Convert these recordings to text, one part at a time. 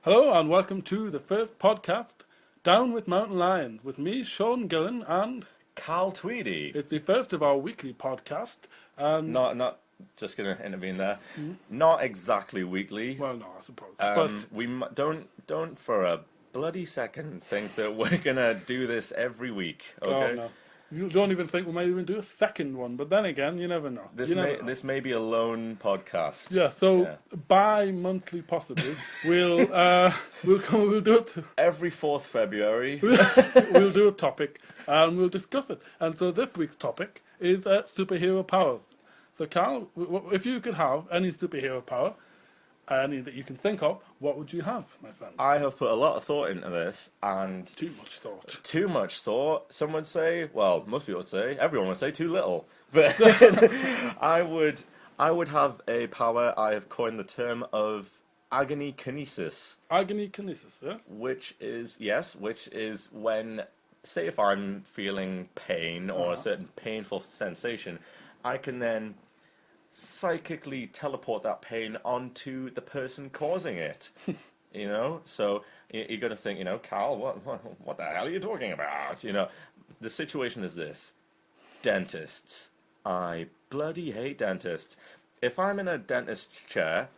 Hello and welcome to the first podcast, Down with Mountain Lions, with me, Sean Gillen, and Carl Tweedy. it's the first of our weekly podcast. And Not just going to intervene there. Not exactly weekly. well, no, I suppose. But We don't for a bloody second think that we're going to do this every week. Okay. oh, no. You don't even think we might even do a second one, but then again, you never know. This may be a lone podcast. Yeah, so bi-monthly possibly, we'll do it. Every 4th February. We'll do a topic and we'll discuss it. And so this week's topic is superhero powers. So Carl, if you could have any superhero power, any that you can think of, what would you have, my friend? I have put a lot of thought into this, and Too much thought. too much thought. Some would say, well, most people would say, everyone would say too little. But I would have a power. I have coined the term of agony kinesis. Agony kinesis, yeah? Which is when, say if I'm feeling pain or a certain painful sensation, I can then psychically teleport that pain onto the person causing it. You know? So you got to think, Carl, what the hell are you talking about? The situation is this. Dentists. I bloody hate dentists. If I'm in a dentist's chair,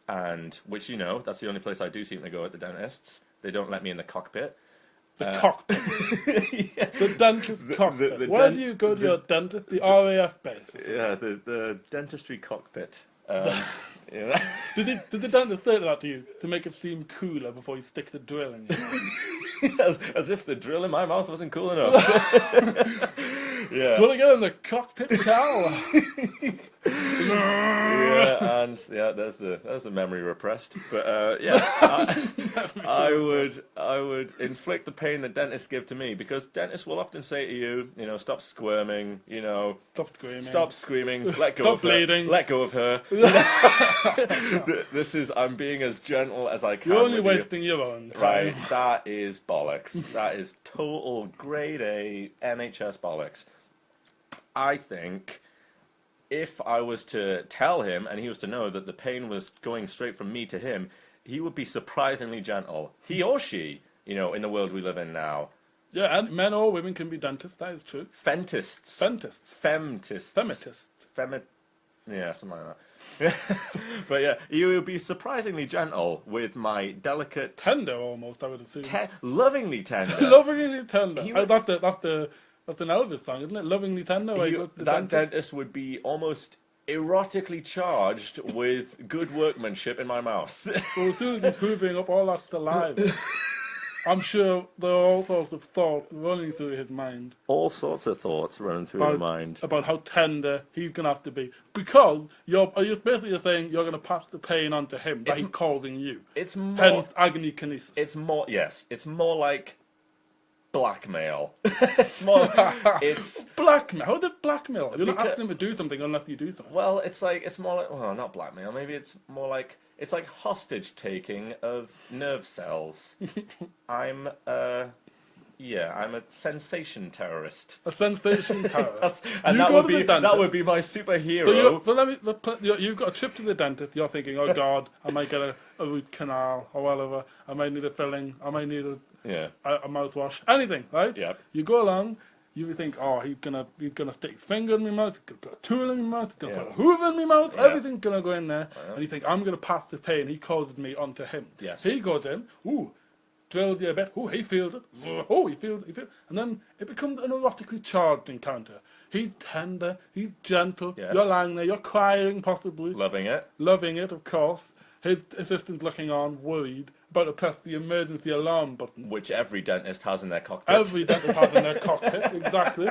and which that's the only place I do seem to go at the dentists. They don't let me in the cockpit. The cockpit. Yeah. The dentist cockpit. Where do you go to your dentist? The RAF base? Yeah, the dentistry cockpit. Did the dentist say that to you to make it seem cooler before you stick the drill in you? as if the drill in my mouth wasn't cool enough. Yeah. Do you want to get in the cockpit, Carl? There's the memory repressed. But I would inflict the pain that dentists give to me, because dentists will often say to you, stop squirming, stop screaming, let go Stop of bleeding. her, let go of her. I'm being as gentle as I can. You're only with wasting your own time. Right, that is bollocks. That is total grade A NHS bollocks. I think if I was to tell him and he was to know that the pain was going straight from me to him, he would be surprisingly gentle. He or she, in the world we live in now. Yeah, and men or women can be dentists, that is true. Fentists. Femitists. Yeah, something like that. But yeah, you would be surprisingly gentle with my delicate... Tender, almost, I would assume. Lovingly tender. Lovingly tender. That's an Elvis song, isn't it? Lovingly tender. That dentist would be almost erotically charged with good workmanship in my mouth. Well, as soon as he's hoovering up all that saliva, I'm sure there are all sorts of thoughts running through his mind. All sorts of thoughts running through your mind. About how tender he's going to have to be. Because you're basically saying you're going to pass the pain on to him by causing you. It's more... Hence, agony kinesis. It's more like... blackmail. It's more. It's blackmail. How is it blackmail? You're not asking him to do something unless you do something. Well, it's more like, well, not blackmail. Maybe it's more like hostage taking of nerve cells. I'm a sensation terrorist. A sensation terrorist. That would be my superhero. You've got a trip to the dentist. You're thinking, oh God, I might get a root canal or whatever. I might need a filling. I might need a mouthwash. Anything, right? Yeah. You go along. You think, oh, he's gonna stick his finger in my mouth. He's gonna put a tool in my mouth. He's gonna put a hoover in my mouth. Yeah. Everything's gonna go in there. Yeah. And you think, I'm gonna pass the pain he causes me onto him. Yes. He goes in. Ooh. Drilled you a bit. Oh, he feels it. Oh, he feels it. And then it becomes an erotically charged encounter. He's tender. He's gentle. Yes. You're lying there. You're crying, possibly. Loving it. Loving it, of course. His assistant's looking on, worried, about to press the emergency alarm button. Which every dentist has in their cockpit. Every dentist has in their cockpit, exactly.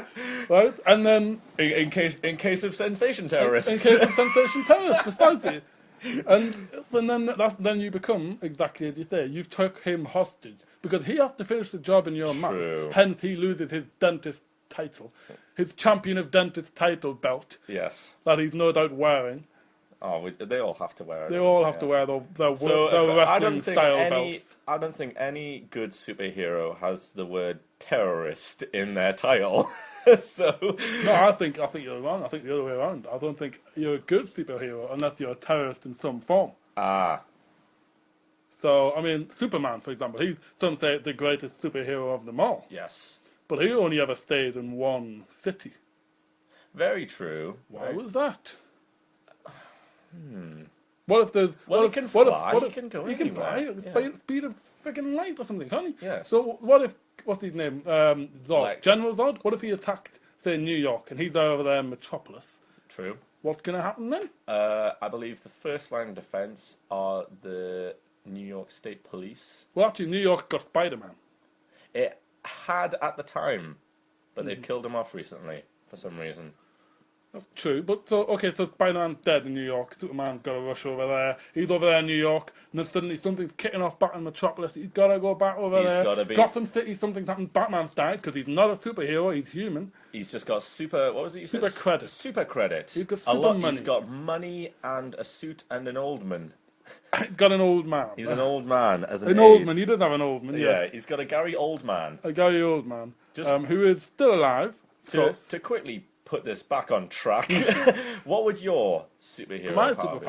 Right? And then... In case of sensation terrorists. In case of sensation terrorists, precisely. And then you become, exactly as you say, you've took him hostage. Because he has to finish the job in your mouth. Hence he loses his dentist title. His champion of dentist title belt. Yes. That he's no doubt wearing. Oh, they all have to wear it. They all have to wear their wrestling style belts. I don't think any good superhero has the word terrorist in their title. So no, I think you're wrong. I think the other way around. I don't think you're a good superhero unless you're a terrorist in some form. Ah. So, I mean, Superman, for example, he's some say the greatest superhero of them all. Yes. But he only ever stayed in one city. Very true. Why was that? What if there's... Well, what he can if, what if- fly. what He if- can go He can anywhere. fly at the Yeah. speed of friggin' light or something, can't he? Yes. So what if... What's his name? Zod. Lex. General Zod? What if he attacked, say, New York, and he's over there in Metropolis? True. What's going to happen then? I believe the first line of defense are the New York State Police. Well, actually, New York got Spider-Man. It had at the time, but they've killed him off recently for some reason. That's true, but so Spider-Man's dead in New York. Superman's got to rush over there. He's over there in New York, and then suddenly something's kicking off back in Metropolis. He's got to go back over there. Gotta be. Gotham City, something's happened. Batman's died because he's not a superhero. He's human. He's just got super. What was it? You said? Super credit. Super credit. He's got a super lot. money. He's got money and a suit and an old man. He's got an old man. He's an old man as an An aide. old man. He did have an old man. Yeah, Yes. he's got a Gary Oldman. A Gary Oldman, Just- who is still alive. To quickly put this back on track, what would your superhero My power be?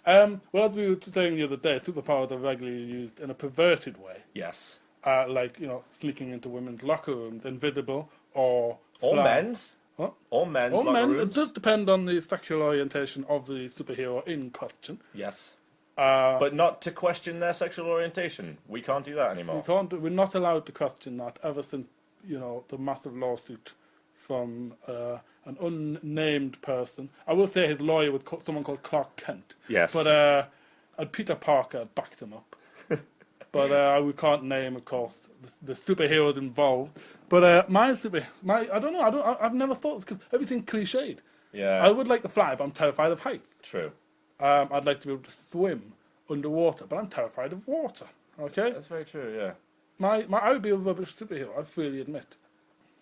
superpower. Well, as we were saying the other day, superpowers are regularly used in a perverted way. Yes. Like, sneaking into women's locker rooms, invisible, or Or fly. men's. What? Or men's Or locker men. It rooms. does depend on the sexual orientation of the superhero in question. Yes. Uh, But not to question their sexual orientation. We can't do that anymore. we're not allowed to question that ever since, the massive lawsuit from an unnamed person. I will say his lawyer was someone called Clark Kent. Yes. But and Peter Parker backed him up. But we can't name, of course, the superheroes involved. But I don't know. I've never thought because everything's cliched. Yeah. I would like to fly, but I'm terrified of heights. True. I'd like to be able to swim underwater, but I'm terrified of water. Okay, That's very true, yeah. I would be a rubbish superhero. I freely admit.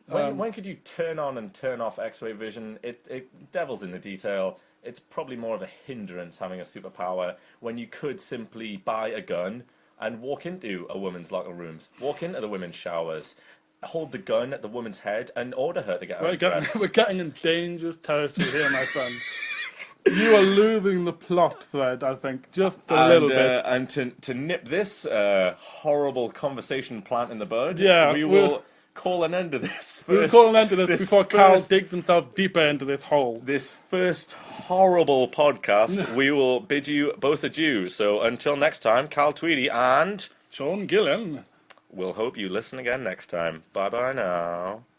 When could you turn on and turn off X-ray vision? It devil's in the detail. It's probably more of a hindrance having a superpower when you could simply buy a gun and walk into a woman's locker rooms, walk into the women's showers, hold the gun at the woman's head and order her to get undressed. We're getting in dangerous territory here, my friend. You are losing the plot thread, I think, just a little bit. And to nip this horrible conversation plant in the bud, Yeah, we will call an end to this. We'll call an end to this before Carl digs himself deeper into this hole. This first horrible podcast, we will bid you both adieu. So until next time, Carl Tweedy and Sean Gillen. we'll hope you listen again next time. Bye-bye now.